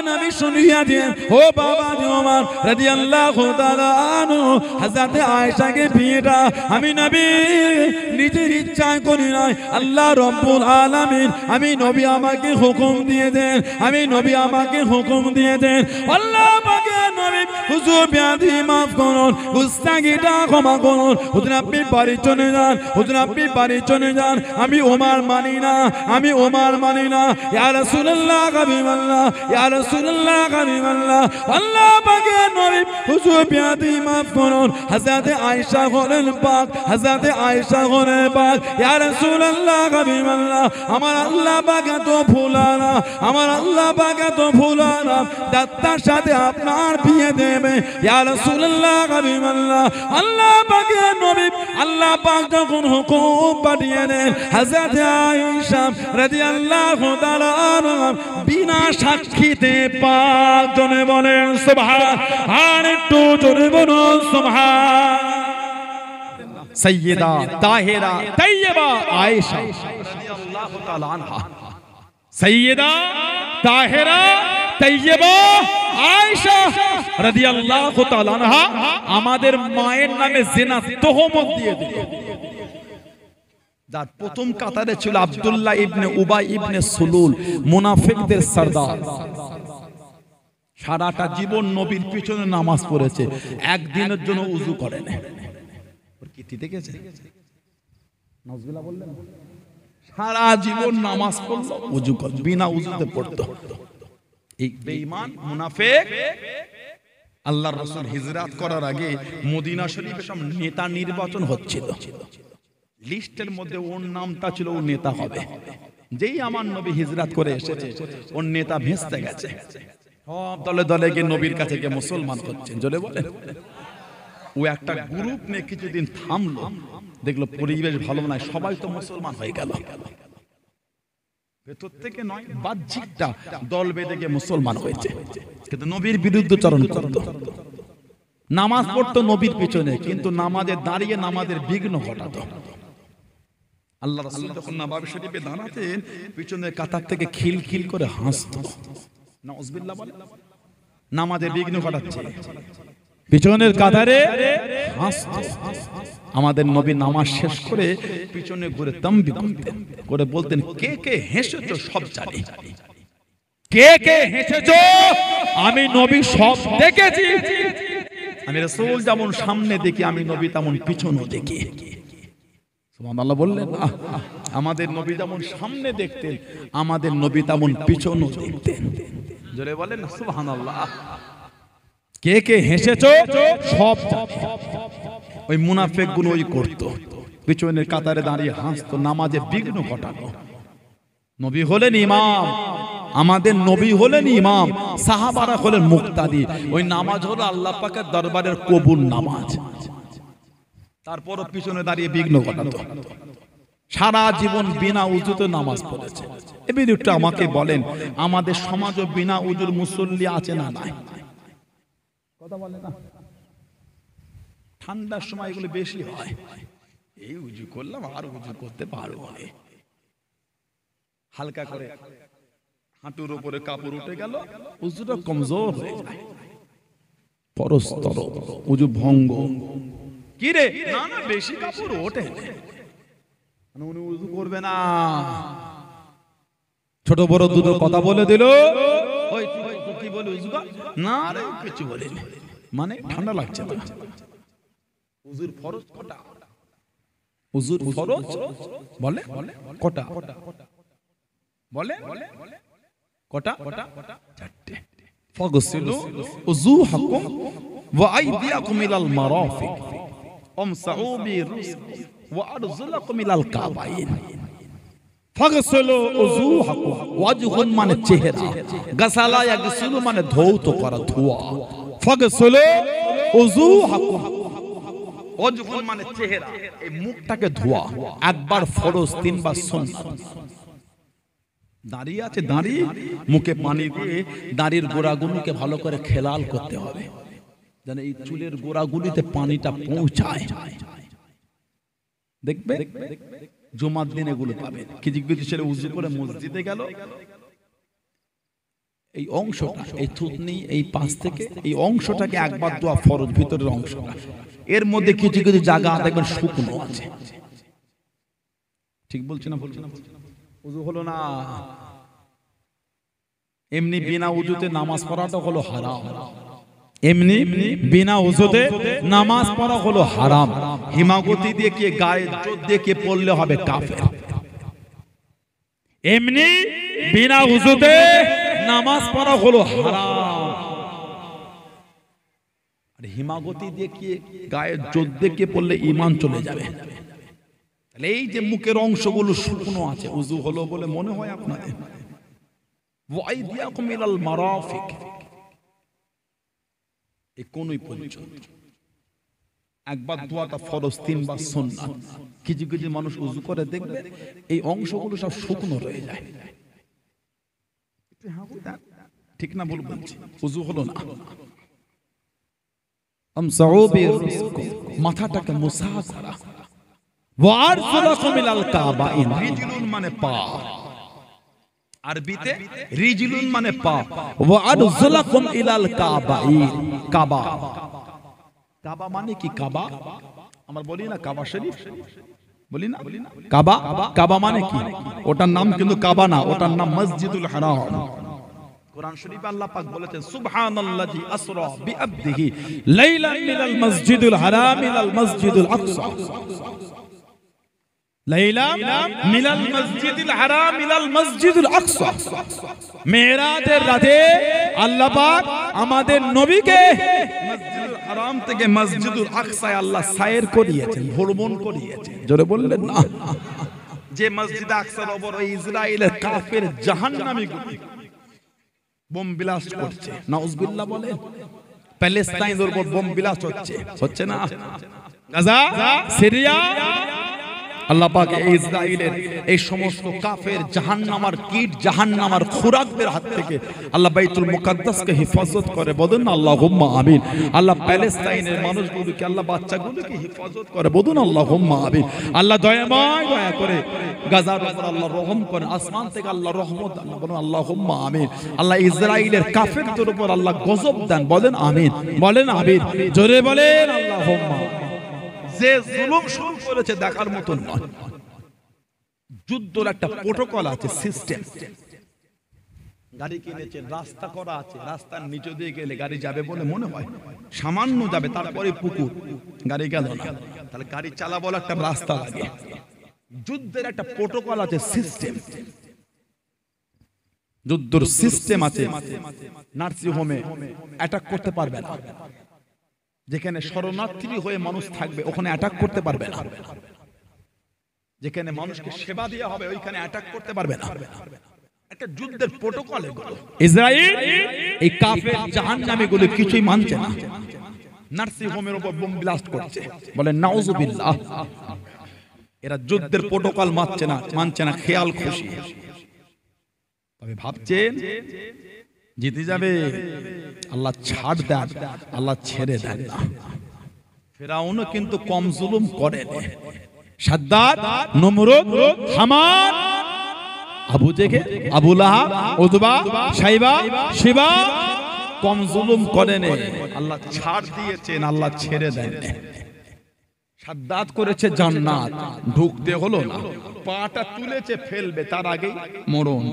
নবী শুনিয়া দিয়েন ও বাবা ওমর রাদিয়াল্লাহু তাআলা আনহু হযরত আয়েশাকে বিয়েটা আমি নবী নিজের ইচ্ছায় করি নাই আল্লাহ রাব্বুল আলামিন আমি নবী আমাকে হুকুম দিয়ে দেন আমি নবী আমাকে হুকুম দিয়ে দেন আল্লাহ পাকে নবী হুজুর বিয়াদি মাফ করুন গুস্তাগিটা ক্ষমা করুন হুজুর আপনি বাড়ি চলে যান হুজুর আপনি বাড়ি চলে যান আমি ওমর মানি না আমি ওমর মানি না ইয়া রাসূলুল্লাহ হাবিবাল্লাহ ইয়া রাসূলুল্লাহ হাবিবাল্লাহ আল্লাহ পাকে নবী হুজুর বিয়াদি মাফ করুন হযরত আয়েশা হলেন পাক হযরত আয়েশা হলেন পাক ইয়া রাসূলুল্লাহ হাবিবাল্লাহ আমার আল্লাহ পাক তো ভুলানা আমার আল্লাহ পাক তো ভুলানা দাত্তার সাথে আপনার বিয়ে দেবে ইয়া রাসূলুল্লাহ হাবিবাল্লাহ আল্লাহ পাকে নবী আল্লাহ পাক যখন হুকুম পাঠিয়ে দেন হযরত আয়েশা রাদিয়াল্লাহু তাআলা আনহা বিনা সাক্ষীতে পাক জনে বলেন সুবহান আর একটু জোরে বলুন সুবহান সাইয়্যিদা তাহিরা তাইয়্যিবা আয়েশা রাদিয়াল্লাহু তাআলা আনহা সাইয়্যিদা তাহিরা তাইয়্যিবা আয়েশা রাদিয়াল্লাহু তাআলা আনহা আমাদের মায়ের নামে জিনা তোহমত দিয়ে দিল যার প্রথম কাতারে ছিল আব্দুল্লাহ ইবনে উবাই ইবনে সুলুল মুনাফিকদের সরদার সারাটা জীবন নবীর পিছনে নামাজ পড়েছে একদিনের জন্য উযু করে না ওর কীর্তি দেখেছে নাউজুবিল্লাহ বললেন সারা জীবন নামাজ পড়লো উযু করে বিনা উযুতে পড়তো এই বেঈমান মুনাফিক আল্লাহর রাসূল হিজরত করার আগে মদিনা শরীফে সব নেতা নির্বাচন হচ্ছিল লিস্টের মধ্যে ওর নামটা ছিল ও নেতা হবে যেই আমার নবী হিজরত করে এসেছে ওর নেতা ভেস্তে গেছে সব দলে দলে গিয়ে নবীর কাছে গিয়ে মুসলমান হচ্ছেন জোরে বলেন ও একটা গ্রুপ নিয়ে কিছুদিন থামলো দেখলো পরিবেশ ভালো নয় সবাই তো মুসলমান হয়ে গেল ভেতর থেকে নয় বাহ্যিকটা দল বেঁধে গিয়ে মুসলমান হয়েছে কিন্তু নবীর বিরুদ্ধচারণ করতো নামাজ পড়তো নবীর পিছনে কিন্তু নামাজে দাঁড়িয়ে নামাজের বিঘ্ন ঘটাতো আল্লাহ রাসূল যখন নববী শরীফে দাঁড়াতেন পিছনের কাতার থেকে খিলখিল করে হাসতো নাউজুবিল্লাহ বলে নামাজে বিঘ্ন ঘটাচ্ছে পিছনের কাতারে হাসতো আমাদের নবী নামাজ শেষ করে পিছনে ঘুরে তামবি করতেন করে বলতেন কে কে হেসেছো সব জানি কে কে হেসেছো আমি নবী সব দেখেছি আমি রাসূল যেমন সামনে দেখি আমি নবী তেমন পিছনে দেখি সুবহানাল্লাহ বললেন আমাদের নবী যেমন সামনে দেখতেন আমাদের নবী তেমন পিছনে দেখতেন জোরে বলেন সুবহানাল্লাহ কে কে হেসেছো সব ওই মুনাফিক গুলো ওই করত পিছনের কাতারে দাঁড়িয়ে হাসতো নামাজে বিঘ্ন ঘটানো নবী হলেন ইমাম আমাদের নবী হলেন ইমাম সাহাবারা হলেন মুক্তাদি ওই নামাজ হলো আল্লাহ পাকের দরবারের কবুল নামাজ তারপরও পিছনে দাঁড়িয়ে বিঘ্ন ঘটাতো সারা জীবন বিনা উযুতে নামাজ পড়েছে এবার একটু আমাকে বলেন আমাদের সমাজে বিনা উযুর মুসল্লি আছে না নাই কথা বলে না ঠান্ডার সময় এগুলো বেশি হয় এই উযু করলাম আর উযু করতে পারবো না হালকা করে হাঁটুর উপরে কাপড় উঠে গেল উযুটা কমজোর হয়ে যায় পরস্তর উযু ভঙ্গ কি রে না না বেশি কাপড় ওঠে মানে উনি উযু করবে না ছোট বড় দুটো কথা বলে দিল ওই তুই কি বলে উযু কর না রে কিছু বলিনি মানে ঠান্ডা লাগছে না উযুর ফরজ কটা উযুর ফরজ বলে কটা বলে কটা চারটে ফাগসিলু উযুহাকুম ওয়া আইদিয়াকুম ইলাল মারাফিক আমসাউ বিরুসিকুম ওয়া আরজুলাকুম ইলাল কাবাইন ফাগসিলু উযুহাকুম ওয়াজহুন মানে চেহারা গাসালা ইয়াগসিলু মানে ধৌত করা ধোয়া ফাগসিলু উযুহাকুম ওয়াজহুন মানে চেহারা এই মুখটাকে ধোয়া একবার ফরজ তিনবার সুন্নাত দাঁড়িয়ে আছে দাঁড়িয়ে মুখে পানি দিয়ে দাঁড়ির গোড়াগুলোকে ভালো করে খেলাল করতে হবে যেন এই চুলের গোড়াগুলিতে পানিটা পৌঁছায় দেখবে জুমার দিন এগুলো পাবে কিছু কিছু ছেলে উযু করে মসজিদে গেল এই অংশটা, এই থুতনি, এই পাশ থেকে এই অংশটাকে একবার দোয়া ফরজ, ভিতরের অংশটা। এর মধ্যে কিছু কিছু জায়গা দেখবেন শুকনো আছে। ঠিক বলছি না? বলছি না? উযু হলো না, এমনি বিনা উযুতে নামাজ পড়াটা হলো হারাম। এমনি বিনা উযুতে নামাজ পড়া হলো হারাম। হিমাগতি দিয়ে কে গায়ে জোর দিয়ে কে পড়লে হবে কাফের। এমনি বিনা উযুতে নামাজ পড়া হলো হারাম। আর হিমাগতি দিয়ে কে গায়ে জোর দিয়ে কে পড়লে ঈমান চলে যাবে। তাহলে এই যে মুখের অংশগুলো শুকনো আছে, উযু হলো বলে মনে হয় আপনাদের? ওয়াইদিয়াকুম ইলাল মারাফিক, এই কোনই পর্যন্ত একবার দোয়াটা ফরজ, তিনবার সুন্নাত। কিছু কিছু মানুষ উযু করে দেখবে এই অংশগুলো সব শুকনো রয়ে যায়। ঠিক না ভুল বলছি? উযু হলো না, আমসাউ বিরুসকুম, মাথাটাকে মুসা করা। ওয়ারজুলাকুম ইলাল কাবাইন, রিজলুন মানে পা, আরবিতে রিজলুন মানে পা। ওয়ারজুলাকুম ইলাল কাবাইন, কাবা। কাবা মানে কি? কাবা আমরা বলি না কাবা শরীফ, বলি না কাবা? কাবা মানে কি? ওটার নাম কিন্তু কাবা না, ওটার নাম মসজিদুল হারাম। কোরআন শরীফে আল্লাহ পাক বলেছেন সুবহানাল্লাযী আসরা বিআবদিহি লাইলান মিনাল মসজিদুল হারাম ইলাল মসজিদুল আকসা, লাইলা মিনাল মসজিদুল হারাম ইলাল মসজিদুল আকসা। মেরাজের রাতে আল্লাহ পাক আমাদের নবীকে মসজিদুল হারাম থেকে মসজিদুল আকসায় আল্লাহ সায়ের করিয়েছেন, ভ্রমণ করিয়েছেন। জোরে বললেন না? যে মসজিদ আকসার উপর ওই ইসরাইলের কাফের জাহান্নামীগুলো বোম ব্লাস্ট করছে, নাউজুবিল্লাহ বলে। প্যালেস্তাইনের উপর বোম ব্লাস্ট হচ্ছে না? গাজা, সিরিয়া, আল্লাহ পাক ইসরাইলের এই সমস্ত কাফের জাহান্নামার কীট, জাহান্নামার খুরাকদের হাত থেকে আল্লাহ বাইতুল মুকাদ্দাসকে হেফাজত করে। বলুন আল্লাহুম্মা আমিন। আল্লাহ প্যালেস্তাইনের মানুষগুলোকে, আল্লাহ বাচ্চাগুলোকে হেফাজত করে। বলুন আল্লাহুম্মা আমিন। আল্লাহ দয়াময় দয়া করে গাজার উপর আল্লাহ রহম করে, আসমান থেকে আল্লাহ রহমত দেন। বলুন আল্লাহুম্মা আমিন। আল্লাহ ইসরাইলের কাফেরদের উপর আল্লাহ গজব দেন। বলেন আমিন, বলেন আমিন, জোরে বলেন আল্লাহুম্মা। যে জুলুম শুরু করেছে দেখার মতো নয়। যুদ্ধের একটা প্রোটোকল আছে, সিস্টেম। গাড়ি কিনেছেন, রাস্তা করা আছে, রাস্তার নিচে দিয়ে গেলে গাড়ি যাবে বলে মনে হয়? সামান্য যাবে, তারপরে পুকুর, গাড়ি গেল না। তাহলে গাড়ি চালাবো একটা রাস্তা লাগে। যুদ্ধের একটা প্রোটোকল আছে, সিস্টেম। যুদ্ধের সিস্টেম আছে। নার্সিং হোমে অ্যাটাক করতে পারবে না। যেখানে শরণার্থী হয়ে মানুষ থাকবে ওখানে অ্যাটাক করতে পারবে না। যেখানে মানুষকে সেবা দেওয়া হবে ওইখানে অ্যাটাক করতে পারবে না। একটা যুদ্ধের প্রোটোকল এগুলো। ইসরাইল এই কাফের জাহান্নামীগুলো কিছুই মানছে না। নার্সিং হোমের উপর বোম ব্লাস্ট করছে, বলে নাউজুবিল্লাহ। এরা যুদ্ধের প্রোটোকল মানছে না, খেয়াল খুশি। তবে ভাবছেন জিতে যাবে। আল্লাহ ছাড় দেন, আল্লাহ ছেড়ে দেন না। ফেরাউনও কিন্তু কম জুলুম করেন। সাদ্দাত, নমরুদ, হামান, আবু জেহেল, আবু লাহাব, উতবা, শাইবা, শিবা কম জুলুম করেন। আল্লাহ ছাড় দিয়েছেন, আল্লাহ ছেড়ে দেন। সাদ্দাত করেছে জান্নাত, ঢুকতে হলো না। পাটা তুলেছে ফেলবে, তার আগে মরণ।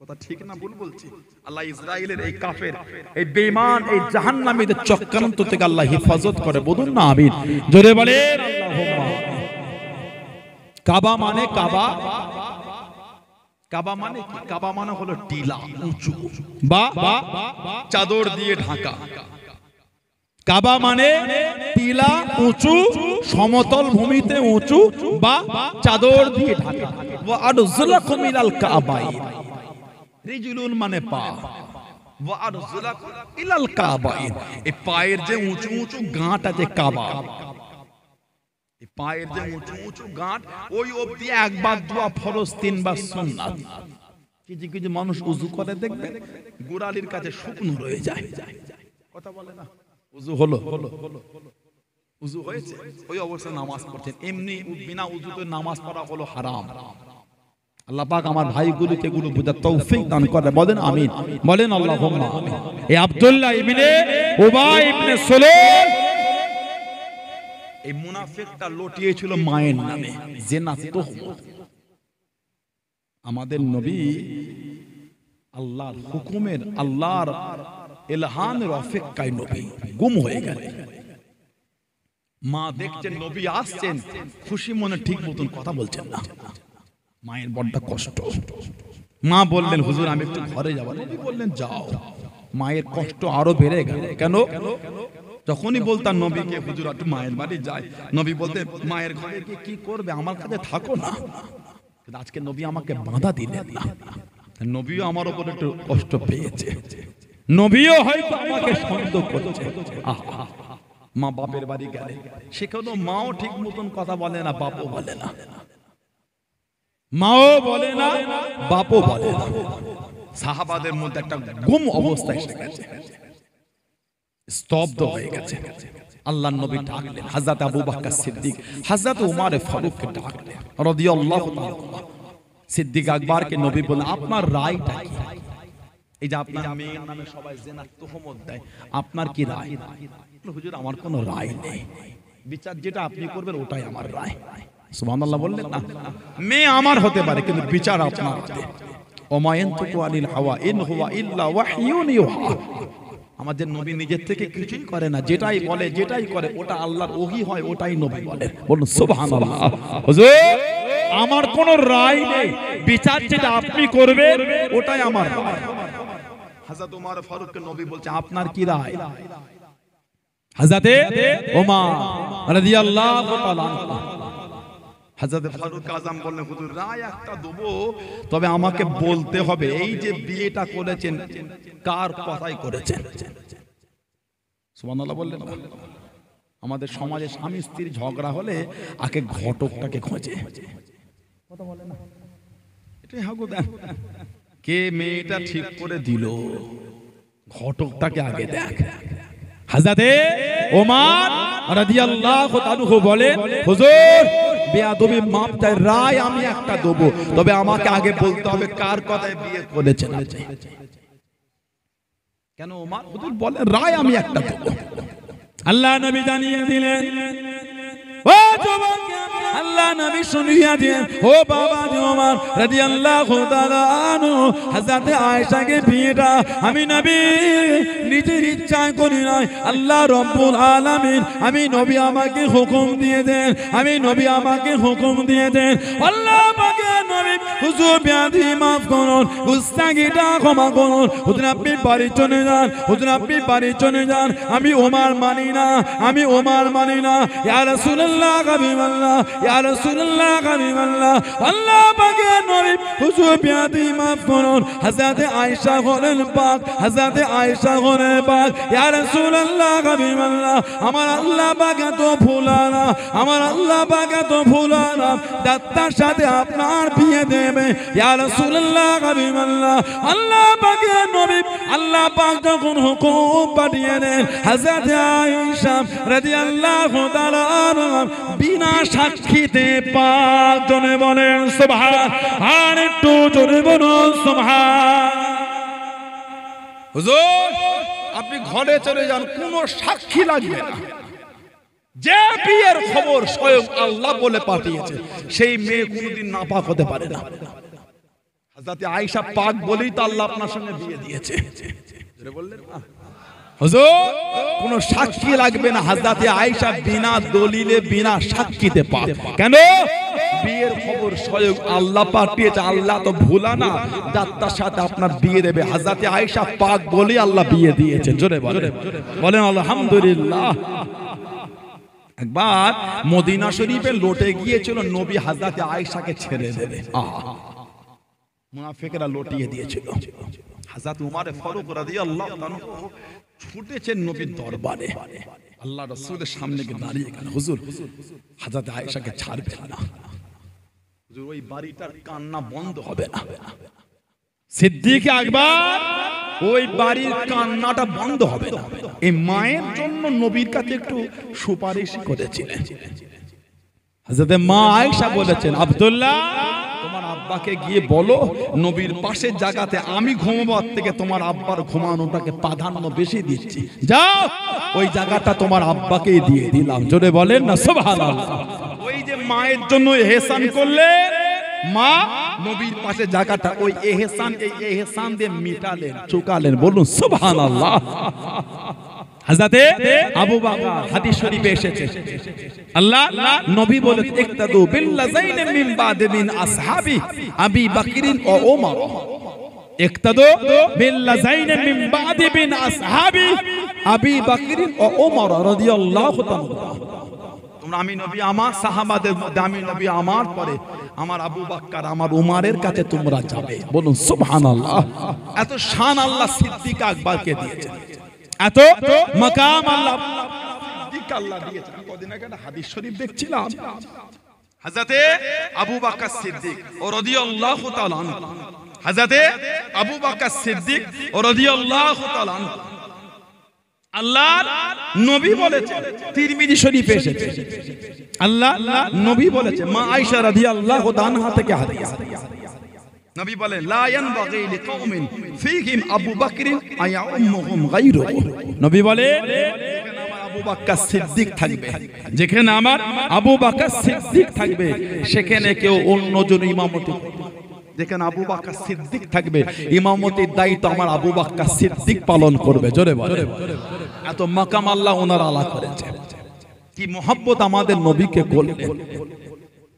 কথা ঠিক না ভুল বলছি? আল্লাহ ইসরাইলের এই কাফের, এই বেঈমান, এই জাহান্নামীদের চক্রান্ত থেকে আল্লাহ হেফাজত করে। বলুন না আমিন, জোরে বলেন আল্লাহুম্মা। কাবা মানে কাবা, কাবা মানে কি? কাবা মানে হলো টিলা, উঁচু বা চাদর দিয়ে ঢাকা। কাবা মানে টিলা, উঁচু, সমতল ভূমিতে উঁচু বা চাদর দিয়ে ঢাকা। ওয়া আরজুলাকুম ইলাল কাবাইন, রিজলুন মানে পা, ওয়া আরজুলাকুম ইলাল কাবাইন। এই পায়ের যে উঁচু উঁচু গাঁট আছে কাবা, এই পায়ের যে উঁচু উঁচু গাঁট ওই অবধি একবার দোয়া ফরজ, তিনবার সুন্নাত। কিছু কিছু মানুষ উযু করে দেখবে গোড়ালির কাছে শুকনো রয়ে যায়। কথা বলে না? উযু হলো, উযু হয়েছে, ওই অবস্থায় নামাজ পড়ছেন। এমনি বিনা উযুতে নামাজ পড়া হলো হারাম। আল্লাহ পাক আমার ভাইগুলোকে এগুলো বোঝার তৌফিক দান করে, বলেন আমিন, বলেন আল্লাহুম্মা আমিন। এই আব্দুল্লাহ ইবনে উবাই ইবনে সুলুল এই মুনাফিকটা লটিয়েছিল মায়ের নামে জিনা তুহমত। আমাদের নবী আল্লাহর হুকুমের, আল্লাহর ইলহামের অপেক্ষায় নবী গুম হয়ে গেলেন। মা দেখছেন নবী আসছেন, খুশি মনে ঠিক মতন কথা বলছেন না, মায়ের বড় কষ্ট। মা বললেন হুজুর আমি একটু ঘরে যাব। নবী বললেন যাও। মায়ের কষ্ট আরো বেড়ে গেল। কেন? যখনই বলতাম নবীকে হুজুর একটু মায়ের বাড়ি যায়, নবী বলতেন মায়ের ঘরে গিয়ে কি করবে, আমার কাছে থাকো না। আজকে নবী আমাকে বাধা দিলেন না, নবীও আমার উপর একটু কষ্ট পেয়েছে, নবীও হয়তো আমাকে সন্দেহ করছে। মা বাপের বাড়ি গেলে সেখানেও মাও ঠিক মতন কথা বলে না, বাপও বলে না, মাও বলে না, বাপও বলে না। সাহাবাদের মধ্যে একটা গুম অবস্থা এসে গেছে, স্তব্ধ হয়ে গেছে। আল্লাহর নবী ডাকলেন হযরত আবু বকর সিদ্দিক, হযরত উমর ফারুককে ডাকলেন রাদিয়াল্লাহু তাআলা। সিদ্দিক আকবরকে নবী বললেন আপনার রায়টা কি? এই যে আপনার মেয়ের নামে সবাই জিনার তুহমত দেয়, আপনার কি রায়? হুজুর আমার কোনো রায় নেই, বিচার যেটা আপনি করবেন ওটাই আমার রায়। সুবহানাল্লাহ বললেন না, মেয়ে আমার হতে পারে কিন্তু বিচার আপনার হাতে। ওমা ইয়ানতুকু আনিল হাওয়া ইন হুয়া ইল্লা ওয়াহয়ুন ইউহা। আমাদের নবী নিজের থেকে কিছুই করে না, যেটাই বলে যেটাই করে ওটা আল্লাহর ওহী হয়, ওটাই নবী বলেন। বলুন সুবহানাল্লাহ। হুজুর আমার কোনো রায় নেই, বিচার যেটা আপনি করবেন ওটাই আমার রায়। হযরত ওমর ফারুককে নবী বলছে আপনার কি রায়? হযরত ওমর রাদিয়াল্লাহু তাআলা হযরত ফারুক আযম বললেন হুজুর রায় একটা দেবো, তবে আমাকে বলতে হবে এই যে বিয়েটা করেছেন কার কথাই করেছেন। সুবহানাল্লাহ বললেন। আমাদের সমাজে স্বামী স্ত্রীর ঝগড়া হলে আগে ঘটকটাকে খোঁজে, কথা বলে না, এটাই হাগু দেন কে মেয়েটা ঠিক করে দিল, ঘটকটাকে আগে দেখ। হযরত ওমর রাদিয়াল্লাহু তাআলা বলেন হুজুর বেয়াদবি মাপ চাই, রায় আমি একটা দেব, তবে আমাকে আগে বলতে হবে কার কথায় বিয়ে করেছেন। কেন ওমর হুজুর বলেন রায় আমি একটা দেব। আল্লাহ নবী জানিয়ে দিলেন, ও যুবক আল্লাহ নবী শুনিয়ে দিলেন, ও বাবা ওমর রাদিয়াল্লাহু তাআলা আনহু হযরত আয়েশাকে বিয়েটা আমি নবী নিজের ইচ্ছায় করি নাই, আল্লাহ রাব্বুল আলামিন আমি নবী আমাকে হুকুম দিয়ে দেন, আমি নবী আমাকে হুকুম দিয়ে দেন। আল্লাহ পাকে নবী হুজুর বিয়াদি মাফ করুন, গুস্তাগিটা ক্ষমা করুন, হুজুর আপনি বাড়ি চলে যান, হুজুর আপনি বাড়ি চলে যান, আমি ওমর মানি না, আমি ওমর মানি না। ইয়া রাসূলুল্লাহ হাবিবাল্লাহ, ইয়া রাসূলুল্লাহ হাবিবাল্লাহ, আল্লাহ পাকে নবী হুজুর বিয়াদি মাফ করুন। হযরত আয়েশা হলেন পাক, হযরত আয়েশা হলেন পাক, ইয়া রাসূলুল্লাহ হাবিবাল্লাহ আমার আল্লাহ পাক তো ভুলানা, আমার আল্লাহ পাক তো ভুলানা, দাত্তার সাথে আপনার বিয়ে দেবে ইয়া রাসূলুল্লাহ হাবিবাল্লাহ। আল্লাহ পাকে নবী আল্লাহ পাক যখন হুকুম পাঠিয়ে দেন হযরত আয়েশা রাদিয়াল্লাহু তাআলা বিনা সাক্ষীতে পাক জনে বলেন সুবহান, আর একটু জোরে বলুন সুবহান। হুজুর আপনি ঘরে চলে যান, কোনো সাক্ষী লাগবে না, যে বিয়ের খবর স্বয়ং আল্লাহ বলে পাঠিয়েছে সেই মেয়ে কোনোদিন নাপাক হতে পারে না। হযরত আয়েশা পাক বলেই তো আল্লাহ আপনার সঙ্গে বিয়ে দিয়েছে। বললেন না হুজুর কোনো সাক্ষী লাগবে না, হযরত আয়েশা বিনা দলিলে বিনা সাক্ষীতে পাক। কেন? বিয়ের খবর স্বয়ং আল্লাহ পাঠিয়েছে, আল্লাহ তো ভোলা না, যার সাথে আপনার বিয়ে দেবে হযরত আয়েশা পাক বলেই আল্লাহ বিয়ে দিয়েছে। জোরে বলেন, বলেন আলহামদুলিল্লাহ। একবার মদিনা শরীফে লটে গিয়েছিল নবী হযরত আয়েশাকে ছেড়ে দেবে, মুনাফিকরা লটিয়ে দিয়েছিল। হযরত ওমর ফারুক রাদিয়াল্লাহু তাআলা ছুটেছেন নবীর দরবারে, আল্লাহ রাসূলের সামনে গিয়ে দাঁড়িয়ে গেলেন, হুজুর হযরত আয়েশাকে ছাড়বেন না, হুজুর ওই বাড়িটার কান্না বন্ধ হবে না। সিদ্দিক আকবর ওই বাড়ির কান্নাটা বন্ধ হবে না, এই মায়ের জন্য নবীর কাছে একটু সুপারিশ করেছিলেন। হযরত মা আয়েশা বলেছেন আব্দুল্লাহ তোমার আব্বাকে গিয়ে বলো নবীর পাশের জায়গাতে আমি ঘুমাবার থেকে তোমার আব্বার ঘুমানোটাকে প্রাধান্য বেশি দিচ্ছি, যাও ওই জায়গাটা তোমার আব্বাকেই দিয়ে দিলাম। জোরে বলেন না সুবহানাল্লাহ। ওই যে মায়ের জন্য ইহসান করলেন, মা নবীর পাশে জায়গাটা ওই ইহসান, এই ইহসান দিয়ে মিটালেন, চুকালেন। বলুন সুবহানাল্লাহ। হযরতে আবু বকর হাদিস শরীফে এসেছে, আল্লাহ নবী বলেন ইক্তাদু বিল্লাযাইন মিন বাদি মিন আসহাবি আবি বকর ও ওমর। ইক্তাদু বিল্লাযাইন মিন বাদি মিন আসহাবি আবি বকর ও ওমর রাদিয়াল্লাহু তাআলা। তোমরা আমি নবী আমার সাহাবাদের মধ্যে আমি নবী আমার পরে আমার আবু বকর আমার উমরের কাছে তোমরা যাবে। বলুন সুবহানাল্লাহ। এত শান আল্লাহ সিদ্দিক আকবরকে দিয়েছেন, এত মাকাম আল্লাহ সিদ্দিক আল্লাহ দিয়েছেন। কদিন আগে একটা হাদিস শরীফ দেখছিলাম, হযরতে আবু বকর সিদ্দিক রাদিয়াল্লাহু তাআলা আনহু, হযরতে আবু বকর সিদ্দিক রাদিয়াল্লাহু তাআলা আনহু আল্লাহ নবী বলেছেন, তিরমিজি শরীফে এসেছে, আল্লাহ নবী বলেছেন মা আয়েশা রাদিয়াল্লাহু তাআলা থেকে হাদিস, নবী বলেন লা ইয়ানবাগি লিকাউমিন ফীহিম আবু বকর আয়াউম্মুহুম গায়রুহু। নবী বলেন আমার আবু বকর সিদ্দিক থাকবে, যেখানে আমার আবু বকর সিদ্দিক থাকবে সেখানে কেউ অন্যজন ইমামতি করবে। যেখানে আবু বকর সিদ্দিক থাকবে ইমামতির দায়িত্ব আমার আবু বকর সিদ্দিক পালন করবে। জোরে বলেন। এত মাকাম আল্লাহ ওনার আলা করেছে। কি মহব্বত আমাদের নবীকে করলেন,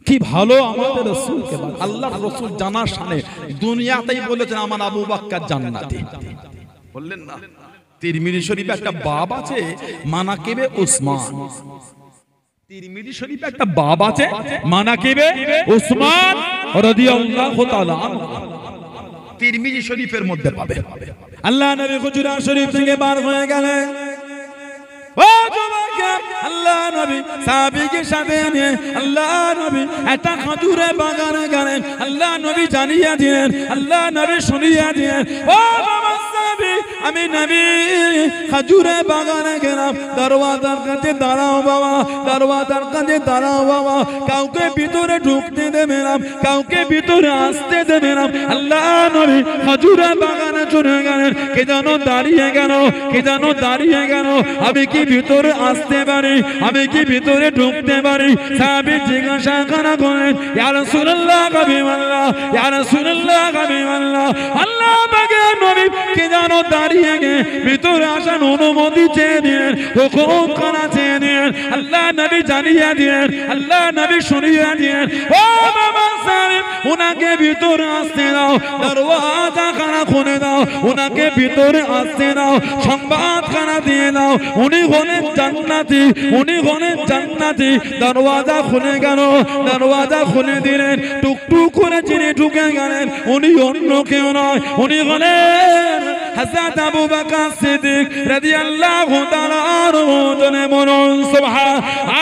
কি ভালো আমাদের রাসূলকে। আল্লাহর রাসূল জানার শানে দুনিয়াতেই বলেছেন আমার আবু বকর জান্নাতি, বললেন না? তিরমিজি শরীফে একটা বাব আছে মানাকিবে উসমান, তিরমিজি শরীফে একটা বাব আছে মানাকিবে উসমান রাদিয়াল্লাহু তাআলা। তিরমিজি শরীফের মধ্যে পাবে। আল্লাহ নবী হুজুরা শরীফ থেকে বার হয়ে গেলেন, ও যুবক আল্লাহ নবী সাহাবীকে সাথে নিয়ে আল্লাহ নবী একটা খেজুরের বাগানে গেলেন। আল্লাহ নবী জানিয়ে দিলেন, আল্লাহ নবী শুনিয়ে দিলেন, ও বাবা সাহাবী আমি নবী খেজুরের বাগানে গেলাম, দরওয়াজার কাছে দাঁড়াও বাবা, দরওয়াজার কাছে দাঁড়াও বাবা, কাউকে ভিতরে ঢুকতে দেবে না, কাউকে ভিতরে আসতে দেবে না। আল্লাহ নবী খেজুরের বাগানে চলে গেলেন, কে যেন দাঁড়িয়ে গেল, কে যেন দাঁড়িয়ে গেল, আমি কি ভিতরে আসতে পারি, আমি কি ভিতরে ঢুকতে পারি? সাহাবী জিজ্ঞাসা করেন ইয়া রাসূলুল্লাহ হাবিবাল্লাহ, ইয়া রাসূলুল্লাহ হাবিবাল্লাহ, আল্লাহ পাকের নবী কে যেন দাঁড়িয়ে গিয়ে ভিতরে আসার অনুমতি চেয়ে দিলেন, হুকুম করা চেয়ে দিলেন। আল্লাহ নবী জানিয়ে দিলেন, আল্লাহ নবী শুনিয়ে দিলেন, ও বাবা সাহেব উনাকে ভিতরে আসতে দাও, দরওয়াজা খানা খুলে দাও, উনাকে ভিতরে আসতে দাও, সংবাদ খানা দিয়ে দাও, উনি হলেন জান্নাতি, উনি হলেন জান্নাতি। দরওয়াজা খুলে গেল, দরওয়াজা খুলে দিলেন, টুকটুক করে যিনি ঢুকে গেলেন উনি অন্য কেউ নয়, উনি হলেন হযরত আবু বকর সিদ্দিক রাদিয়াল্লাহু তাআলা আনহু। জনে বলুন সুবহান,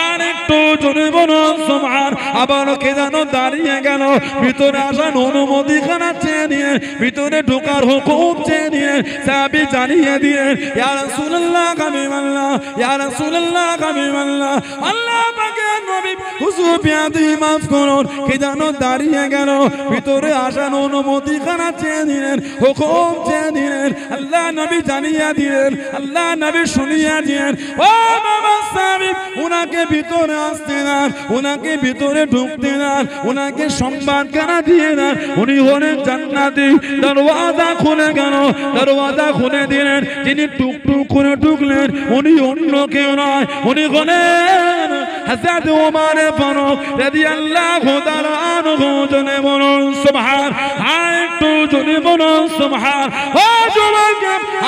আর একটু জনে বলুন সুবহান। আবার কে যেন দাঁড়িয়ে গেল, ভিতরে আসার অনুমতি খানা চেয়ে নিয়ে, ভিতরে ঢোকার হুকুম চেয়ে নিয়ে সাহাবী জানিয়ে দিলেন, ইয়া রাসূলুল্লাহ হাবিবাল্লাহ, ইয়া রাসূলুল্লাহ হাবিবাল্লাহ, আল্লাহ পাকের নবী হুজুর বিয়াদি মাফ করুন। কে যেন দাঁড়িয়ে গেল, ভিতরে আসার অনুমতি খানা চেয়ে দিলেন, হুকুম চেয়ে দিলেন। আল্লাহ নবী জানিয়ে দিলেন, আল্লাহ নবী শুনিয়ে দিলেন, ও বাবা সাহেব উনাকে ভিতরে আসতে দেন, উনাকে ভিতরে ঢুকতে দেন, উনাকে সংবাদ খানা দিয়ে দেন, উনি হলেন জান্নাতি। দরওয়াজা খুলে গেল, দরওয়াজা খুলে দিলেন, যিনি টুকটুক করে ঢুকলেন উনি অন্য কেউ নয়, উনি হলেন হযরত ওমর ফারুক রাদিয়াল্লাহু তাআলা আনহু। জনে বলুন সুবহান, আর একটু জনে বলুন সুবহান। ও যুবক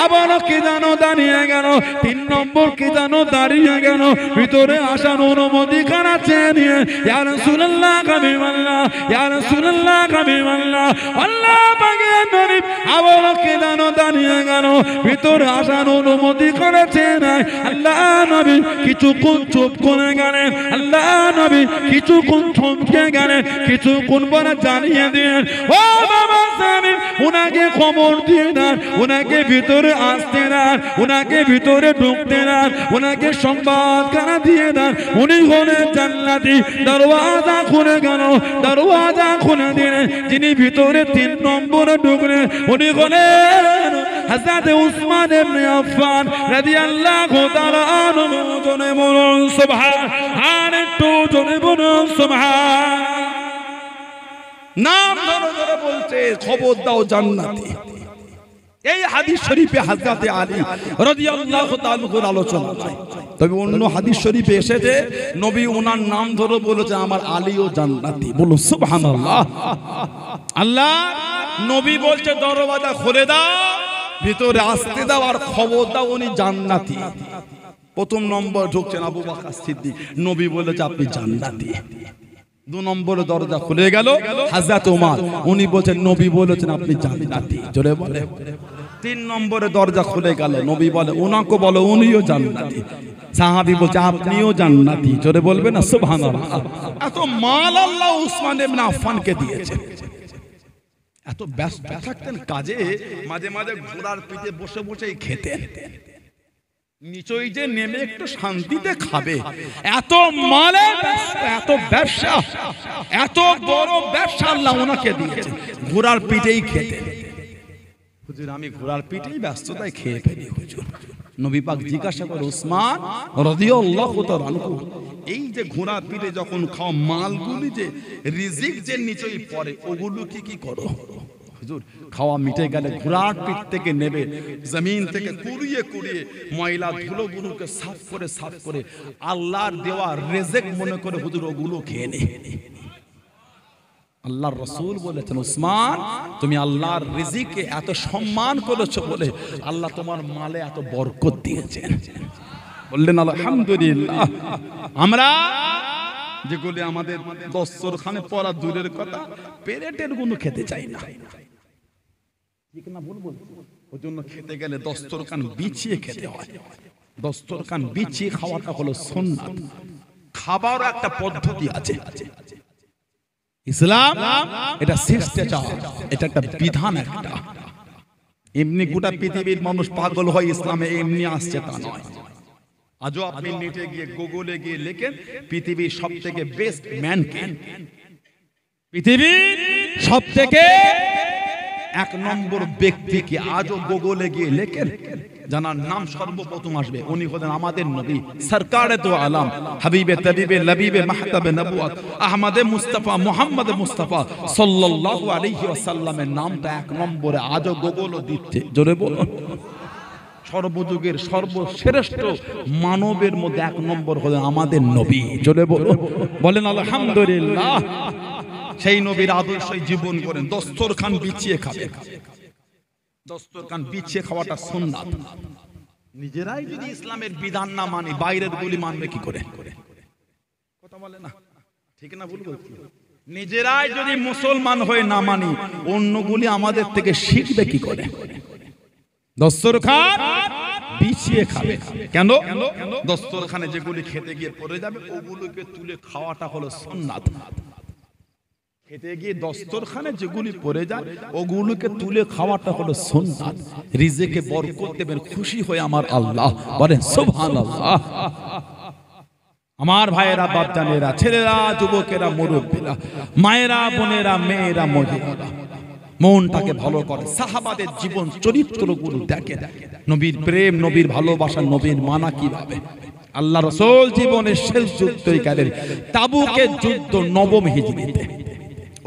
আবার কে যেন দাঁড়িয়ে গেল, 3 নম্বর কে যেন দাঁড়িয়ে গেল, ভিতরে আসার অনুমতি খানা চেয়ে নিয়ে ইয়া রাসূলুল্লাহ হাবিবাল্লাহ, ইয়া রাসূলুল্লাহ হাবিবাল্লাহ, আল্লাহ পাকের নবী আবার কে যেন দাঁড়িয়ে গেল, ভিতরে আসার অনুমতি করেছেন। আল্লাহ নবী কিছুক্ষণ চুপ করে গেলেন, আল্লাহ নবী কিছুক্ষণ থমকে গেলেন, কিছুক্ষণ পরে জানিয়ে দিলেন, ও বাবা স্বামী, উনাকে খবর দিয়ে দেন, উনাকে ভিতরে আসতে দেন, উনাকে ভিতরে ঢুকতে দেন, উনাকে সংবাদ কারা দিয়ে দেন, উনি হলেন জান্নাতি। দরওয়াজা খুলে গেল, দরওয়াজা খুলে দিলেন, যিনি ভিতরে 3 নম্বরে ঢুকলেন উনি হলেন হযরত উসমান ইবনে আফফান রাদিয়াল্লাহু তাআলা আনহু। জোরে বলুন সুবহান, আর একটু জোরে বলুন সুবহান। নাম ধরে ধরে বলছে, খবর দাও জান্নাতি। এই হাদিস শরীফে হযরত আলী রাদিয়াল্লাহু তাআলা এর আলোচনা হয়। তবে অন্য হাদিস শরীফে এসেছে নবী ওনার নাম ধরে বলেছে আমার আলীও জান্নাতি। বলুন সুবহানাল্লাহ। আল্লাহ নবী বলছে দরওয়াজা খুলে দাও, ভিতরে আসতে দাও, আর খবর দাও উনি জান্নাতি। প্রথম নম্বর ঢুকছেন আবু বকর সিদ্দিক, নবী বলেছে আপনি জান্নাতি। 2 নম্বরে দরজা খুলে গেল হযরত ওমর, উনি বলেছেন নবী বলেছেন আপনি জান্নাতি। জোরে বলে। 3 নম্বরে দরজা খুলে গেল, নবী বলে ওনাকে বলো উনিও জান্নাতি। সাহাবী বলছে আপনিও জান্নাতি। জোরে বলবেন না সুবহানাল্লাহ। এত মাল আল্লাহ উসমান ইবনে আফফানকে দিয়েছে। এত ব্যস্ত থাকতেন কাজে, মাঝে মাঝে ঘোড়ার পিঠে বসে বসেই খেতেন, নিচই যে নেমে একটু শান্তিতে খাবে। এত মালে এত ব্যবসা, এত বড় ব্যবসা আল্লাহ ওনাকে দিয়েছে, ঘোড়ার পিঠেই খেতেন। হুজুর আমি ঘোড়ার পিঠেই ব্যস্ততায় খেয়ে ফেলি হুজুর। নবী পাক জিজ্ঞাসা করে উসমান রাদিয়াল্লাহু তাআলা আনহু, এই যে ঘোড়ার পিঠে যখন খাও মালগুলি যে রিজিক যে নিচেই পড়ে ওগুলো কি করো? হুজুর খাওয়া মিটে গেলে ঘোড়ার পিঠ থেকে নেবে জমিন থেকে কুড়িয়ে কুড়িয়ে ময়লা ধুলোগুলোকে সাফ করে আল্লাহর দেওয়া রিজিক মনে করে হুজুর ওগুলো খেয়ে নে। আল্লাহর রাসূল বলেছেন উসমান তুমি আল্লাহর রিজিকে এত সম্মান করেছো বলে আল্লাহ তোমার মালে এত বরকত দিয়েছেন। বললেন আলহামদুলিল্লাহ। আমরা যেগুলি আমাদের দস্তরখানে পড়া দূরের কথা, পেরেটের গুলো খেতে চাই না, ঠিক না ভুল বলছি? ওই জন্য খেতে গেলে দস্তরখান বিছিয়ে খেতে হয়। দস্তরখান বিছিয়ে খাওয়াটা হলো সুন্নাত। খাবারও একটা পদ্ধতি আছে, ইসলাম এটা শিষ্টাচার, এটা একটা বিধান একটা। এমনি গোটা পৃথিবীর মানুষ পাগল হয় ইসলামে, এমনি আসছে তা নয়। আজও আপনি নেটে গিয়ে গুগলে গিয়ে লেখেন পৃথিবীর সবথেকে বেস্ট ম্যান কে, পৃথিবীর সবথেকে 1 নম্বর ব্যক্তি কি, আজও গুগলে গিয়ে লেখেন, জানার নাম সর্বপ্রথম আসবে উনি হলেন আমাদের নবী সরকারে তো আলম হাবিবে তাবিবে লবিবে মাহতাবে নবুয়ত আহমদে মুস্তাফা মুহাম্মদ মুস্তাফা সাল্লাল্লাহু আলাইহি ওয়াসাল্লামের নামটা 1 নম্বরে আজও গুগলও দিচ্ছে। জোরে বলুন। সর্বযুগের সর্বশ্রেষ্ঠ মানবের মধ্যে 1 নম্বর হলেন আমাদের নবী। জোরে বলুন, বলেন আলহামদুলিল্লাহ। সেই নবীর আদর্শই জীবন করেন, দস্তরখান বিছিয়ে খাবে। দস্তরখান বিছিয়ে খাওয়াটা সুন্নাত। নিজেরাই যদি ইসলামের বিধান না মানি, বাইরের গুলি মানবে কি করে? কথা বলে না, ঠিক না ভুল বলছি? নিজেরাই যদি মুসলমান হয়ে না মানি, অন্যগুলি আমাদের থেকে শিখবে কি করে? দস্তরখান বিছিয়ে খাবে। কেন? দস্তরখানে যেগুলি খেতে গিয়ে পড়ে যাবে ওগুলোকে তুলে খাওয়াটা হলো সুন্নাত। খেতে গিয়ে দস্তরখানে যেগুলি পড়ে যায় ওগুলোকে তুলে খাওয়াটা হলো সুন্নাত। রিজিকে বরকত দেবেন খুশি হয়ে আমার আল্লাহ, বলেন সুবহানাল্লাহ। আমার ভাইয়েরা, বাপজানেরা, ছেলেরা, যুবকেরা, মুরব্বীরা, মায়েরা, বোনেরা, মেয়েরা, মহিলারা, মনটাকে ভালো করে সাহাবাদের জীবন চরিত্রগুলো দেখেন। নবীর প্রেম, নবীর ভালোবাসা, নবীর মানা কিভাবে। আল্লাহ রাসূল জীবনের শেষ যুদ্ধই গেলেন তাবুকের যুদ্ধ 9ম হিজরিতে।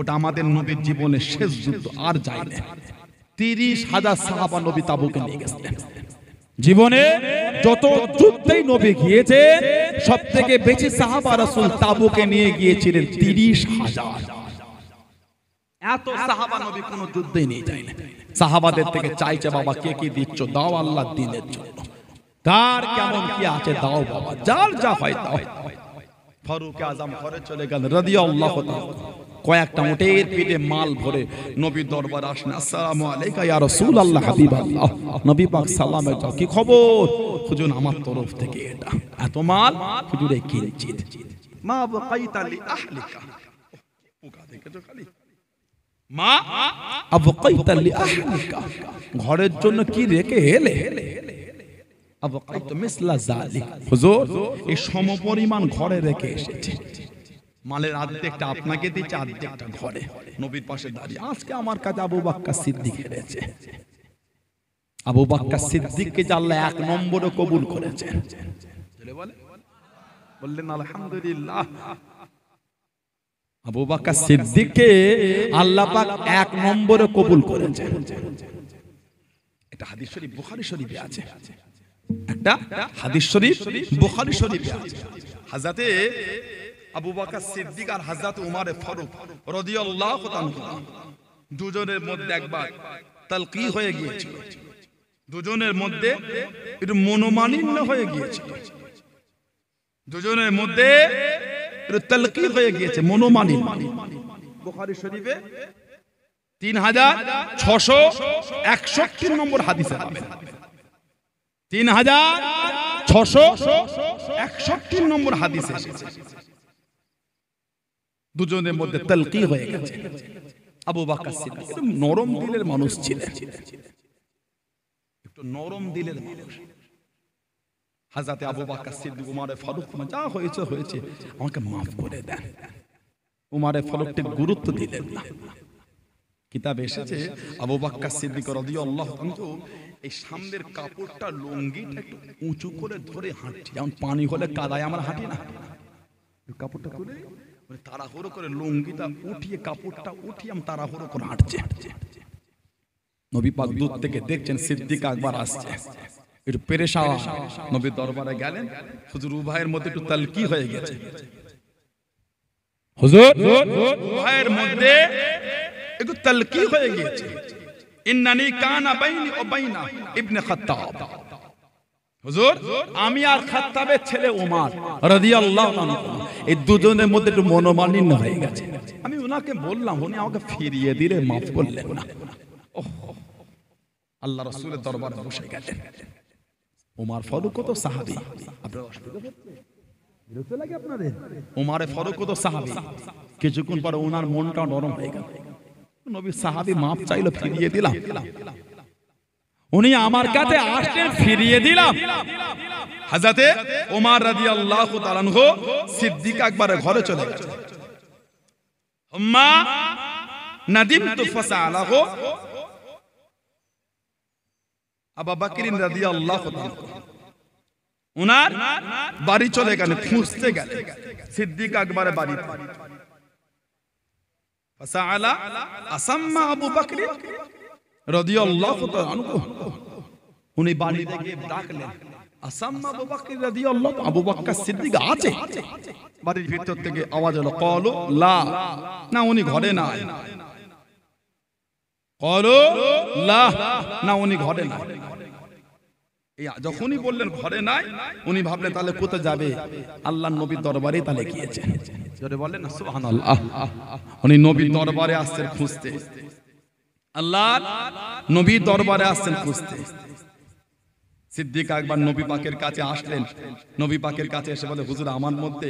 ওটা আমাদের নবীর জীবনের শেষ যুদ্ধ, আর যায় না। 30,000 সাহাবা নবী তাবুকে নিয়ে গেছিলেন। জীবনে যত যুদ্ধেই নবী গিয়েছে সব থেকে বেশি সাহাবা রাসূল তাবুকে নিয়ে গিয়েছিলেন 30,000। এত সাহাবা নবী কোন যুদ্ধে নিয়ে যায় না। সাহাবাদের থেকে চাইছে বাবা কে কি দিচ্ছ দাও আল্লাহর দ্বীনের জন্য, কার কেমন কি আছে দাও বাবা, যার যা হয় দাও। ফারুক আজম ঘরে চলে গেল রাদিয়াল্লাহু তাআলা। কয়েকটা উটের পিঠে মাল ভরে নবীর দরবারে আসেন। আসসালামু আলাইকা ইয়া রাসূলুল্লাহ হাবিবাল্লাহ, নবী পাক সালামে যাও, কি খবর? হুজুর আমার তরফ থেকে এটা এত মাল হুজুরে কিনচিত। মা বাকাইতা লি আহলিকা, পোকা দেখেছো খালি, মা আবকাইতা লি আহলিকা, ঘরের জন্য কি রেখে এলে? আবকাইতা মিসলা যালিক, হুজুর এই সমপরিমাণ ঘরে রেখে এসেছে। মালের অর্ধেকটা আপনাকে দিচ্ছে, অর্ধেকটা ঘরে। নবীর পাশে দাঁড়িয়ে আজকে আমার কাছে আবু বকর সিদ্দিক হেরেছে। আবু বকর সিদ্দিককে আল্লাহ এক নম্বরে কবুল করেছেন। বললেন আলহামদুলিল্লাহ। আবু বকর সিদ্দিককে আল্লাহ পাক এক নম্বরে কবুল করেছেন। এটা হাদিস শরীফ বুখারী শরীফে আছে, একটা হাদিস শরীফ বুখারী শরীফে আছে। হযরতে আবু বকর সিদ্দিক আর হযরত উমর ফারুক রাদিয়াল্লাহু তাআলা দুজনের মধ্যে একবার তালকি হয়ে গিয়েছিল, দুজনের মধ্যে একটু মনোমালিন্য হয়ে গিয়েছিল, দুজনের মধ্যে একটু তালকি হয়ে গিয়েছে, মনোমালিন্য। বুখারী শরীফে 3661 নম্বর হাদিসে পাবেন, 3661 নম্বর হাদিসে এসেছে। দুজনের মধ্যে তালকি হয়ে গেছে। আবু বকর সিদ্দিক একটু নরম দিলের মানুষ ছিলেন, একটু নরম দিলের মানুষ। হযরত আবু বকর সিদ্দিক উমর ফারুক, যা হয়েছে হয়েছে, আমাকে মাফ করে দেন। উমর ফারুককে গুরুত্ব দিলেন না। কিতাবে এসেছে আবু বকর সিদ্দিক রাদিয়াল্লাহু আনহু এই সামনের কাপড়টা, লুঙ্গিটা একটু উঁচু করে ধরে হাঁটছে, যেমন পানি হলে কাদায় আমরা হাঁটি না, কাপড়টা তুলে তাড়াহুড়ো করে লুঙ্গিটা উঠিয়ে, কাপড়টা উঠিয়ে তাড়াহুড়ো করে হাঁটছে। নবী পাক দূর থেকে দেখছেন সিদ্দিক আকবর আসছে, একটু পেরেশান। নবীর দরবারে গেলেন, হুজুর উভয়ের মধ্যে একটু তালকি হয়ে গেছে। হুজুর উভয়ের মধ্যে একটু তালকি হয়ে গিয়েছে। ইন্নানি কানা বাইনি ওয়া বাইনা ইবনে খাত্তাব, হুজুর আমি আর খাত্তাবের ছেলে ওমর রাদিয়াল্লাহু আনহু, এই দুজনের মধ্যে একটু মনোমালিন্য হয়ে গেছে। আমি উনাকে বললাম, উনি আমাকে ফিরিয়ে দিলে, মাফ করলেন না। আল্লাহ রাসূলের দরবারে বসে গেলেন। ওমর ফারুক তো সাহাবী, আপনারা বিরক্ত লাগে আপনাদের? ওমর ফারুক তো সাহাবী, কিছুক্ষণ পরে ওনার মনটা নরম হয়ে গেল। নবী সাহাবী মাফ চাইলো, ফিরিয়ে দিলাম। উনি আমার কাছে আসলেন, ফিরিয়ে দিলাম। হযরতে ওমর রাদিয়াল্লাহু তাআলা আনহু সিদ্দিক আকবরের ঘরে চলে গেলেন। হুম্মা নাদিমতু ফাসালাহু আবু বকর রাদিয়াল্লাহু তাআলা, উনার বাড়ি চলে গেলেন, খুঁজতে গেলেন সিদ্দিক আকবরের বাড়িতে। ফাসালা আসাম্মা আবু বকর রাদিয়াল্লাহু তাআলা আনহু, উনি বাড়িতে গিয়ে ডাকলেন, আসাম্মা আবু বকর রাদিয়াল্লাহু, আবু বকর সিদ্দিক আছে? বাড়ির ভিতর থেকে আওয়াজ হলো, ক্বালু লা, না উনি ঘরে নাই। ক্বালু লা, না উনি ঘরে নাই। যখনই বললেন ঘরে নাই, উনি ভাবলেন তাহলে কোথায় যাবে, আল্লাহর নবীর দরবারে তাহলে গিয়েছে। জোরে বলেন না সুবহানাল্লাহ। উনি নবীর দরবারে আসছেন খুঁজতে, আল্লাহর নবীর দরবারে আসছেন খুঁজতে। সিদ্দিক আকবর নবী পাকের কাছে আসলেন। নবী পাকের কাছে এসে বলে, হুজুর আমার মধ্যে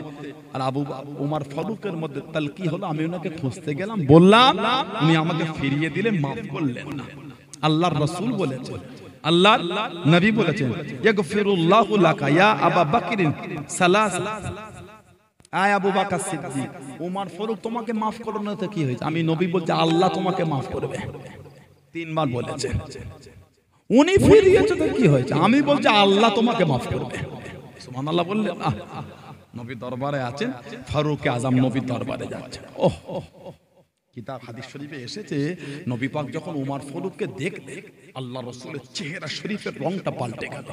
আর আবু ওমর ফারুকের মধ্যে তালকি হলো, আমি ওনাকে খুঁজতে গেলাম, বললাম, উনি আমাকে ফিরিয়ে দিলে, মাফ করলেন না। আল্লাহর রাসূল বলেছেন, আল্লাহর নবী বলেছেন, ইয়াগফিরুল্লাহু লাকা ইয়া আবু বকর সালাস। আয় আবু বকর সিদ্দিক, ওমর ফারুক তোমাকে মাফ করলো না তো কি হয়েছে? আমি নবী বলছি আল্লাহ তোমাকে মাফ করবে, 3 বার বলেছেন। উনি ফিরিয়েছে তো কি হয়েছে? আমি বলছি আল্লাহ তোমাকে মাফ করবে। সুবহানাল্লাহ বললেন। নবী দরবারে আছেন, ফারুক আজম নবী দরবারে যাচ্ছেন। কিতাব হাদিস শরীফে এসেছে, নবী পাক যখন ওমর ফারুককে দেখলেন, আল্লাহ রাসূলের চেহারা শরীফের রংটা পাল্টে গেল।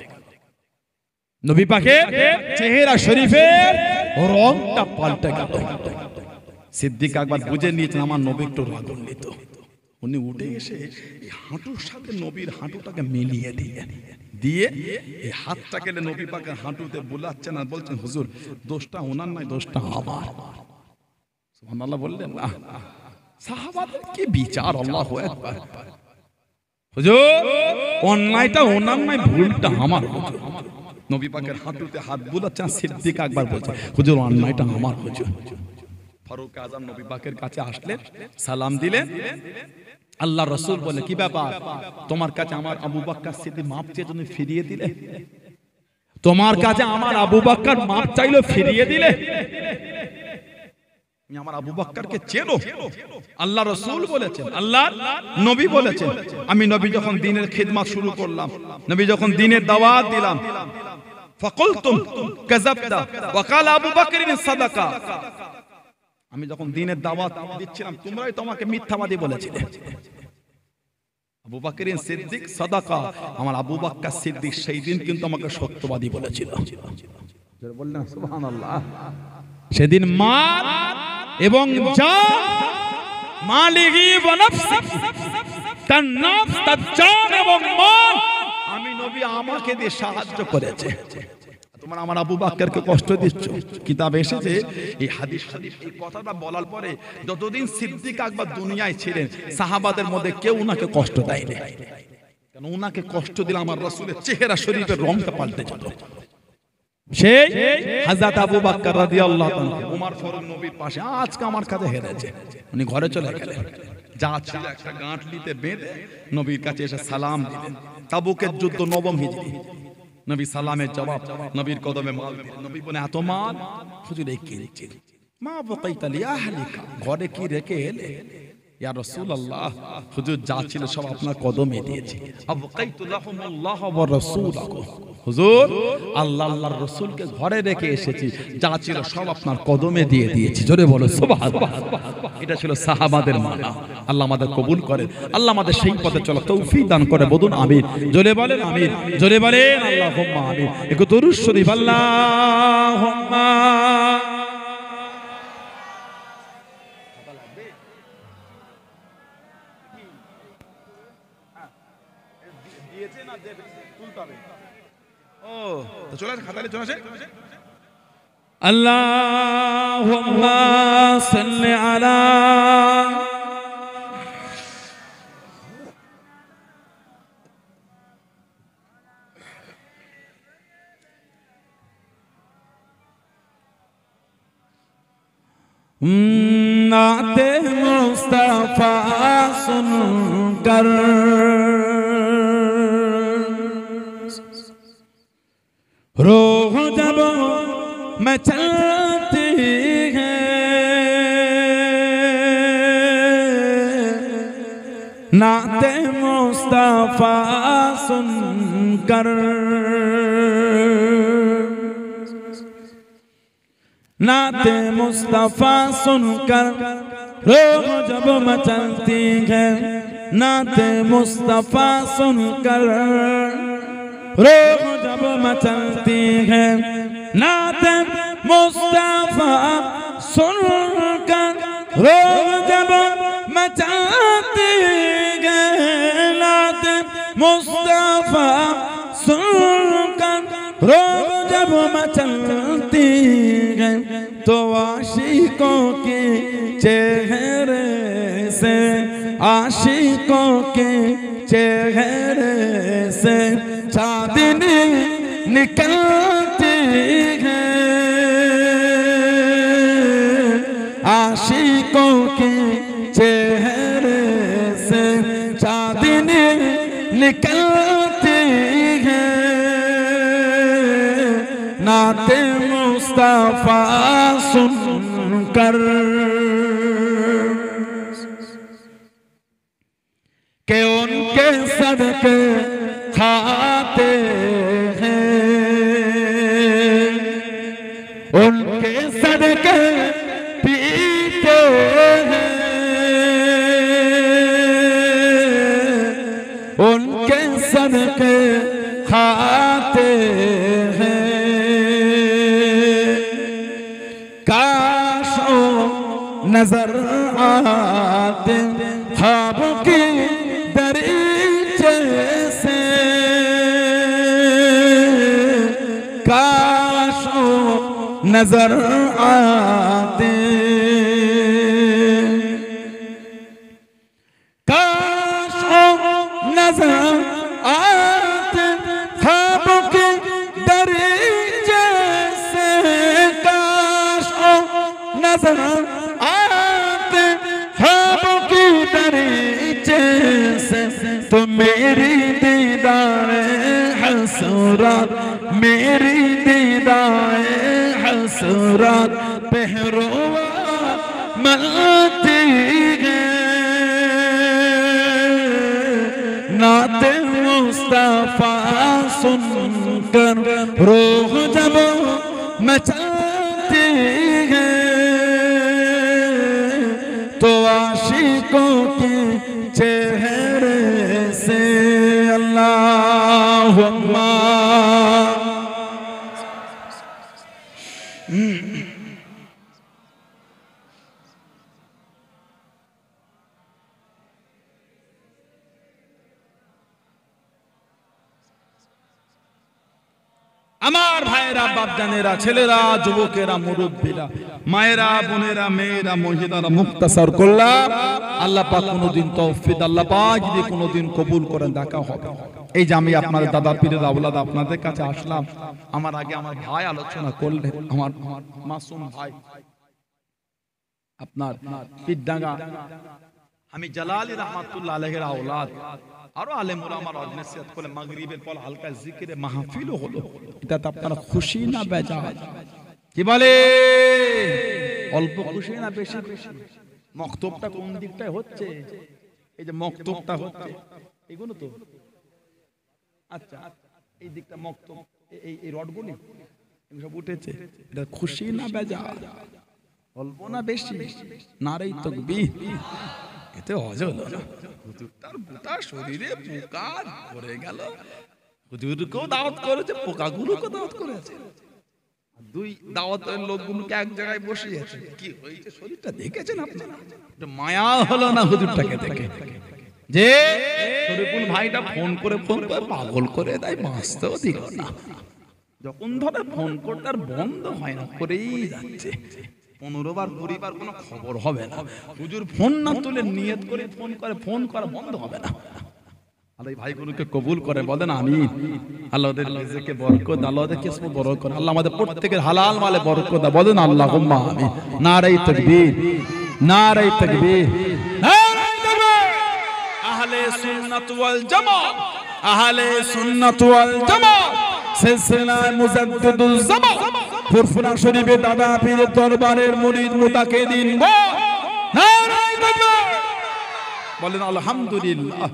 নবী পাকের চেহারা শরীফের রংটা পাল্টে গেল। সিদ্দিক আকবর বুঝে নিয়েছেন আমার নবী একটু রাগান্বিত। উনি উঠে এসে এই হাঁটুর সাথে নবীর হাঁটুটাকে মিলিয়ে দিয়ে এই হাতটা কেটে নবী পাকের হাঁটুতে বোলাচ্ছেন আর বলছেন, হুজুর দোষটা ওনার নয়, দোষটা আমার। সুবহানাল্লাহ বললেন না। সাহাবাদের কি বিচার, আল্লাহু আকবার। হুজুর অন্যায়টা ওনার নয়, ভুলটা আমার। নবী পাকের হাঁটুতে হাত বুলাচ্ছেন, সিদ্দিক আকবর বলছে হুজুর অন্যায়টা আমার। হুজুর ফারুক আযম নবী পাকের কাছে আসলেন, সালাম দিলেন। আল্লাহ রাসূল বলে কি ব্যাপার, তোমার কাছে আমার আবু বকর সিদ্দিক মাপ চেয়ে তুমি ফিরিয়ে দিলে? তোমার কাছে আমার আবু বকর মাপ চাইলো, ফিরিয়ে দিলে? তুমি আমার আবু বকরকে চেনো? আল্লাহ রাসূল বলেছেন, আল্লাহ নবী বলেছেন, আমি নবী যখন দ্বীনের খিদমত শুরু করলাম, নবী যখন দ্বীনের দাওয়াত দিলাম, ফাকুলতুম কাযাবতা ওয়া ক্বালা আবু বকর সাদাকা, আমি যখন দ্বীনের দাওয়াত দিচ্ছিলাম তোমরাই তো আমাকে মিথ্যাবাদী বলেছিলে। আবু বকর সিদ্দিক সাদাকা, আমার আবু বকর সিদ্দিক সেই দিন কিন্তু আমাকে সত্যবাদী বলেছিল। বললেন সুবহানাল্লাহ। সেদিন মাল এবং জান, মালিহি ওয়া নাফসি, তার নফস, তার জান এবং মাল আমি নবী আমাকে দিয়ে সাহায্য করেছে। তোমরা আমার আবু বকরকে কষ্ট দিচ্ছ। কিতাবে এসেছে এই হাদিস শরীফ, এই কথাটা বলার পরে যতদিন সিদ্দিক আকবর দুনিয়ায় ছিলেন সাহাবাদের মধ্যে কেউ উনাকে কষ্ট দেয়নি, কারণ উনাকে কষ্ট দিলে আমার রাসূলের চেহারা শরীফের রংটা পাল্টে যেত। সেই হযরত আবু বকর রাদিয়াল্লাহু তাআলা ওমর ফারুক নবীর পাশে আজকে আমার কাছে হেরেছে, উনি ঘরে চলে গেলেন। যা ছিল একটা গাঁটলিতে বেঁধে নবীর কাছে এসে সালাম দিলেন। তাবুকের যুদ্ধ, নবম হিজরি। নবী সালামের জবাব, নবীর কদমে মাল দিলেন। নবী বলে এত মাল? হুজুর এই কি রেখে, মা বাকাইতা লি আহলিকা, ঘরে কি রেখে এলে? ইয়া রাসূলুল্লাহ, হুজুর যা ছিল সব আপনার কদমে দিয়েছি। আবকাইতু লাহুমুল্লাহ ওয়া রাসূলুহু, হুজুর আল্লাহ আল্লাহর রাসূলকে ঘরে রেখে এসেছি, যা ছিল সব আপনার কদমে দিয়ে দিয়েছি। জোরে বলো সুবহানাল্লাহ। এটা ছিল সাহাবাদের মানা। আল্লাহ আমাদের কবুল করেন, আল্লাহ আমাদের সেই পথে চলা তৌফিক দান করে। বলুন আমিন। জোরে বলেন আমিন, জোরে বলেন আল্লাহুম্মা আমিন। একটু দরুদ শরীফ আল্লাহুম্মা। আল্লাহুম্মা সাল্লি আলা नाते मुस्तफा सुनकर रूह जब मचलती है, नाते मुस्तफा सुनकर, नाते मुस्तफा सुनकर रूह जब मचलती है, नाते मुस्तफा सुनकर रूह जब मचलती है, नाते मुस्तफा सुनकर रूह जब मचलती है, नाते मुस्तफा सुनकर रूह जब मचलती है, तो आशिकों के चेहरे से, आशिकों के चेहरे से चांदनी निकलती है, आशिकों के चेहरे से चांदनी निकलती है, नाते मुस्तफा सुनकर के उनके सदके खाते हैं, उनके सदके पीते हैं, उनके सदके खाते हैं, काश नजर आते ख्वाब की दरीचे से, काश नजर आते नजर आते ख्वाबों के दरे जैसे काश ओ नजर आते ख्वाबों के दरे जैसे तो मेरी दीदार हसरत मेरी दीदार हसरत पहरोवा मलती है नाते मुस्तफा सुनकर रूह जब मचाती है तो आशिकों के चेहरे से अल्लाहुम्मा আমার ভাইরা বাপজানেরা ছেলেরা যুবকেরা মুরব্বীরা মায়েরা বোনেরা মেয়েরা মহিলারা মুক্তাসার করলাম আল্লাহ পাক কোনদিন তৌফিক আল্লাহ পাক যদি কোনদিন কবুল করেন দেখা হবে এই যে আমি আপনাদের দাদা পীরের আওলাদ আপনাদের কাছে আসলাম আমার আগে আমার ভাই আলোচনা করলেন আমার মাসুম ভাই আপনার পীরডাঙ্গা আমি জালালি রহমাতুল্লাহ আলাইহির আওলাদ আরো আলেম ওলামার নসিহত করে মাগরিবের পর হালকা জিকিরে মাহফিলও হলো এটাতে আপনারা খুশি না বেজার কি বলে অল্প খুশি না বেশি খুশি মক্তবটা কোন দিকটায় হচ্ছে এই যে মক্তবটা হচ্ছে এগুলো তো আচ্ছা এই দিকটা মক্তব এই রডগুলি সব উঠেছে এটা খুশি না বেজার অল্প না বেশি নারেই তাকবীর এতে হজল হুজুরটার বুটা শরীরে পোকা পড়ে গেল হুজুরকেও দাওয়াত করেছে পোকাগুলোকেও দাওয়াত করেছে দুই দাওয়াতের লোকগুলোকে এক জায়গায় বসিয়েছে কি হয়েছে শরীরটা দেখেছেন আপনারা এটা মায়া হলো না হুজুরটাকে দেখে যে শরীফুল ভাইটা ফোন করে পাগল করে দেয় বাঁচতেও দিল না যখন ধরে ফোন করতে আর বন্ধ হয় না করেই যাচ্ছে 15 বার 20 বার কোনো খবর হবে না হুজুর ফোন না তুলে নিয়ত করে ফোন করা বন্ধ হবে না আল্লাহ ভাইগুলোকে কবুল করে বলেন আমিন আল্লাহ ওদের রিজিকে বরকত আল্লাহ ওদের কিসমত বরকত আল্লাহ আমাদের প্রত্যেকের হালাল মালে বরকত দাও বলেন আল্লাহুম্মা আমিন নারে তাকবীর নারে তাকবীর আহলে সুন্নাত ওয়াল জামাত আহলে সুন্নাত ওয়াল জামাত সিলসিলা মুজাদ্দিদুল জামাত ফুরফুরা শরীফে দাদা পীরের দরবারের মুরিদ মুতাকিদিন নারে তাকবীর বলেন আলহামদুলিল্লাহ।